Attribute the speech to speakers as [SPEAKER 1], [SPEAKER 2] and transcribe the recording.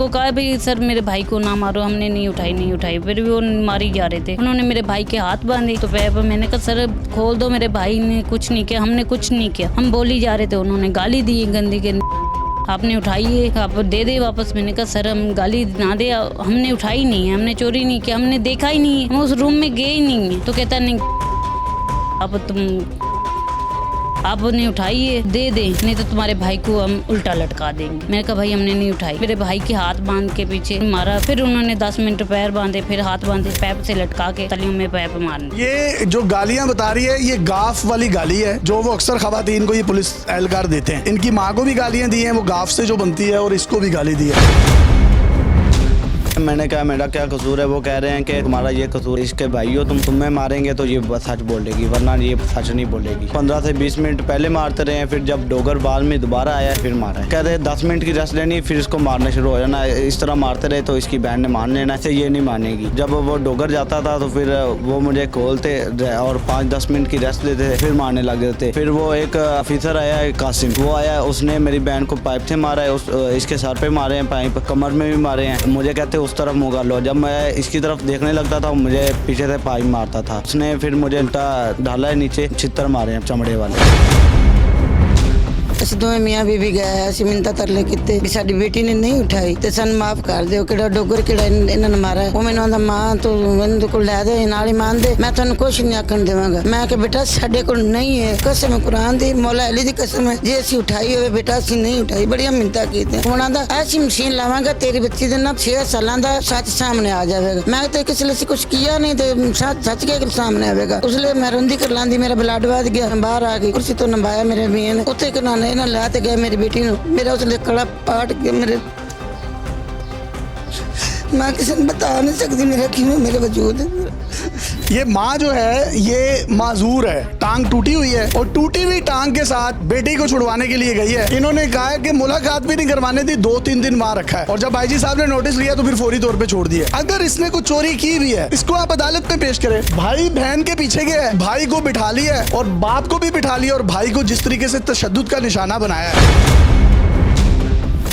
[SPEAKER 1] वो कहा भाई सर मेरे भाई को ना मारो, हमने नहीं उठाई। फिर भी वो मारी जा रहे थे। उन्होंने मेरे भाई के हाथ बांधे तो पैर पर। मैंने कहा सर खोल दो, मेरे भाई ने कुछ नहीं किया, हमने कुछ नहीं किया। हम बोली जा रहे थे, उन्होंने गाली दी गंदी के, आपने उठाई है, आप दे दे वापस। मैंने कहा सर हम गाली ना दे, हमने उठाई नहीं है, हमने चोरी नहीं किया, हमने देखा ही नहीं है, हम उस रूम में गए ही नहीं है। तो कहता नहीं आपने उठाई है, दे दे, नहीं तो तुम्हारे भाई को हम उल्टा लटका देंगे। मैंने कहा भाई हमने नहीं उठाई। मेरे भाई के हाथ बांध के पीछे मारा। फिर उन्होंने 10 मिनट पैर बांधे, फिर हाथ बांधे, पैप से लटका के तलियों में पैप मारने।
[SPEAKER 2] ये जो गालियां बता रही है ये गाफ वाली गाली है जो वो अक्सर खवातीन को ये पुलिस एहलकार देते हैं। इनकी माँ को भी गालियां दी हैं, वो गाफ से जो बनती है, और इसको भी गाली दी है।
[SPEAKER 3] मैंने कहा मेरा क्या कसूर है? वो कह रहे हैं कि तुम्हारा ये कसूर, इसके भाई हो तुम, तुम्हें मारेंगे तो ये सच बोलेगी, वरना ये सच नहीं बोलेगी। 15 से 20 मिनट पहले मारते रहे हैं, फिर जब डोगर बाद में दोबारा आया फिर मारा है। कह रहे 10 मिनट की रेस्ट लेनी, फिर इसको मारना शुरू हो जाना। इस तरह मारते रहे तो इसकी बहन ने मान लेना, ऐसे ये नहीं मानेगी। जब वो डोगर जाता था तो फिर वो मुझे खोलते और 5-10 मिनट की रेस्ट लेते थे, फिर मारने लग गए थे। फिर वो एक ऑफिसर आया कासिम, वो आया, उसने मेरी बहन को पाइप से मारा है, इसके सर पे मारे हैं पाइप, कमर में भी मारे हैं। मुझे कहते उस तरफ मुँह कर लो। जब मैं इसकी तरफ देखने लगता था मुझे पीछे से पाइप मारता था। उसने फिर मुझे उल्टा डाला है, नीचे छितर मारे हैं चमड़े वाले।
[SPEAKER 4] ਅਸੀਂ ਦੋਵੇਂ ਮੀਆਂ ਬੀਬੀ ਗਏ, ਅਸੀਂ ਮਿੰਤਾ ਤਰਲੇ ਕੀਤੇ ਵੀ ਸਾਡੀ ਬੇਟੀ ਨੇ ਨਹੀਂ ਉਠਾਈ ਤੇ ਸਾਨੂੰ ਮਾਫ ਕਰ ਦਿਓ। ਕਿਹੜਾ ਡੋਗਰ ਕਿਹੜਾ ਇਹਨਾਂ ਨੇ ਮਾਰਿਆ। ਉਹ ਮੈਨੂੰ ਆਂਦਾ ਮਾਂ ਤੂੰ ਮੈਨੂੰ ਕੋਲ ਲੈ ਦੇ, ਨਾਲ ਹੀ ਮੰਨ ਦੇ, ਮੈਂ ਤੁਹਾਨੂੰ ਕੁਛ ਨਹੀਂ ਆਖਣ ਦੇਵਾਂਗਾ। ਮੈਂ ਕਿ ਬੇਟਾ ਸਾਡੇ ਕੋਲ ਨਹੀਂ ਹੈ, ਕਸਮ ਹੈ ਕੁਰਾਨ ਦੀ, ਮੌਲਾ ਅਲੀ ਦੀ ਕਸਮ ਹੈ, ਜੇ ਅਸੀਂ ਉਠਾਈ ਹੋਵੇ ਬੇਟਾ ਅਸੀਂ ਨਹੀਂ ਉਠਾਈ। ਬੜੀਆਂ ਮਿੰਤਾ ਕੀਤੀਆਂ। ਹੁਣ ਆਂਦਾ ਐਸੀ ਮਸ਼ੀਨ ਲਾਵਾਂਗਾ ਤੇਰੀ ਬੱਚੀ ਦੇ ਨਾ 6 ਸਾਲਾਂ ਦਾ ਸੱਚ ਸਾਹਮਣੇ ਆ ਜਾਵੇਗਾ। ਮੈਂ ਤੇ ਕਿਸੇ ਲਈ ਕੁਛ ਕੀਆ ਨਹੀਂ ਤੇ ਸੱਚ ਕੇ ਸਾਹਮਣੇ ਆਵੇਗਾ। ਉਸ ਲਈ ਮੈਂ ਰੋਂਦੀ ਕਰ ਲਾਂਦੀ, ਮੇਰਾ ਬਲੱਡ ਵਧ ਗਿਆ, ਬਾਹਰ ਆ ਗਈ। ਕੁਰਸੀ ਤੋਂ ਨੰਬਾਇਆ ਮੇਰੇ ਮੀਆਂ ਨੇ, ਉੱਥੇ ਕਿ ਨਾ ਇਹਨਾਂ ਲਾ ਤੇ ਗਏ मेरी बेटी ने। मेरा उसने कड़ा पाट के मेरे, मैं किसी ने बता नहीं सकती मेरा क्यों मेरे वजूद है।
[SPEAKER 2] ये माँ जो है ये माजूर है, टांग टूटी हुई है और टूटी हुई टांग के साथ बेटी को छुड़वाने के लिए गई है। इन्होंने कहा है कि मुलाकात भी नहीं करवाने दी, 2-3 दिन वहां रखा है और जब आईजी साहब ने नोटिस लिया तो फिर फौरी तौर पे छोड़ दिया। अगर इसने कुछ चोरी की भी है इसको आप अदालत में पेश करें। भाई बहन के पीछे गया है, भाई को बिठा लिया है और बाप को भी बिठा लिया और भाई को जिस तरीके से तशद्दुद का निशाना बनाया है।